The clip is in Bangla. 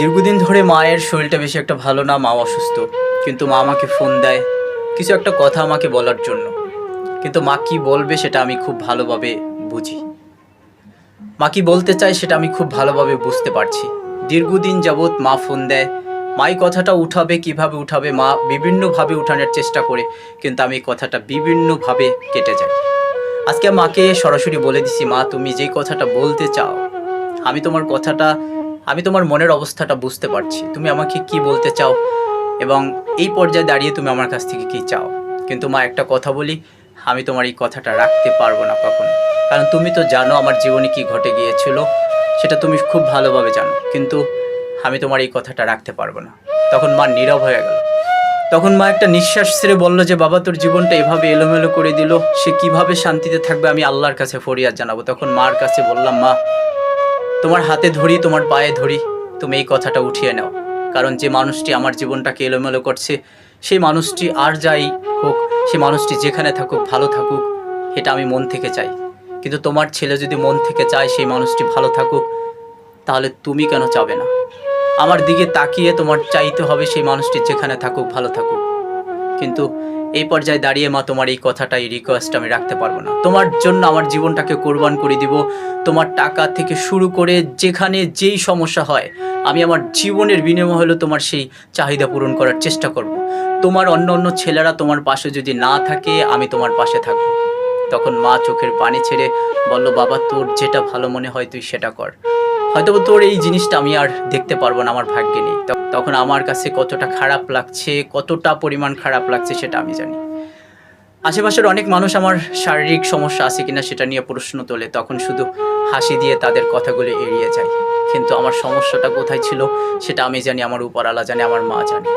দীর্ঘদিন ধরে মায়ের শরীরটা বেশি একটা ভালো না, মা অসুস্থ। কিন্তু মা আমাকে ফোন দেয় কিছু একটা কথা আমাকে বলার জন্য। কিন্তু মা কি বলবে সেটা আমি খুব ভালোভাবে বুঝি। মা কি বলতে চায় সেটা আমি খুব ভালোভাবে বুঝতে পারছি। দীর্ঘদিন যাবৎ মা ফোন দেয়, মাই কথাটা উঠাবে, কিভাবে উঠাবে মা বিভিন্নভাবে উঠানোর চেষ্টা করে, কিন্তু আমি কথাটা বিভিন্নভাবে কেটে যাই। আজকে মাকে সরাসরি বলে দিছি, মা তুমি যেই কথাটা বলতে চাও, আমি তোমার কথাটা, আমি তোমার মনের অবস্থাটা বুঝতে পারছি, তুমি আমাকে কি বলতে চাও এবং এই পর্যায়ে দাঁড়িয়ে তুমি আমার কাছ থেকে কি চাও। কিন্তু মা একটা কথা বলি, আমি তোমার এই কথাটা রাখতে পারবো না কখনো। কারণ তুমি তো জানো আমার জীবনে কি ঘটে গিয়েছিল, সেটা তুমি খুব ভালোভাবে জানো। কিন্তু আমি তোমার এই কথাটা রাখতে পারবো না। তখন মা নীরব হয়ে গেল। তখন মা একটা নিঃশ্বাস ছেড়ে বলল যে, বাবা তোর জীবনটা এভাবে এলোমেলো করে দিল, সে কিভাবে শান্তিতে থাকবে, আমি আল্লাহর কাছে ফরিয়াদ জানাবো। তখন মার কাছে বললাম, মা তোমার হাতে ধরি, তোমার পায়ে ধরি, তুমি এই কথাটা উঠিয়ে নাও। কারণ যে মানুষটি আমার জীবনটাকে এলোমেলো করছে, সেই মানুষটি আর যাই হোক, সে মানুষটি যেখানে থাকুক ভালো থাকুক, এটা আমি মন থেকে চাই। কিন্তু তোমার ছেলে যদি মন থেকে চায় সেই মানুষটি ভালো থাকুক, তাহলে তুমি কেন চাবে না? আমার দিকে তাকিয়ে তোমার চাইতে হবে সেই মানুষটি যেখানে থাকুক ভালো থাকুক। কিন্তু এই পর্যায়ে দাঁড়িয়ে মা তোমার এই কথাটাই রিকোয়েস্ট আমি রাখতে পারবো না। তোমার জন্য আমার জীবনটাকে কোরবান করে দিব। তোমার টাকা থেকে শুরু করে যেখানে যেই সমস্যা হয়, আমি আমার জীবনের বিনিময় হলো তোমার সেই চাহিদা পূরণ করার চেষ্টা করব। তোমার অন্য অন্য ছেলেরা তোমার পাশে যদি না থাকে, আমি তোমার পাশে থাকবো। তখন মা চোখের পানি ছেড়ে বলল, বাবা তোর যেটা ভালো মনে হয় তুই সেটা কর। হয়তো তোর এই জিনিসটা আমি আর দেখতে পারবো না, আমার ভাগ্যে নেই। তখন আমার কাছে কতটা খারাপ লাগছে, কতটা পরিমাণ খারাপ লাগছে সেটা আমি জানি। আশেপাশের অনেক মানুষ আমার শারীরিক সমস্যা আছে কিনা সেটা নিয়ে প্রশ্ন তোলে, তখন শুধু হাসি দিয়ে তাদের কথাগুলো এড়িয়ে যায়। কিন্তু আমার সমস্যাটা কোথায় ছিল সেটা আমি জানি, আমার উপরওয়ালা জানে, আমার মা জানে।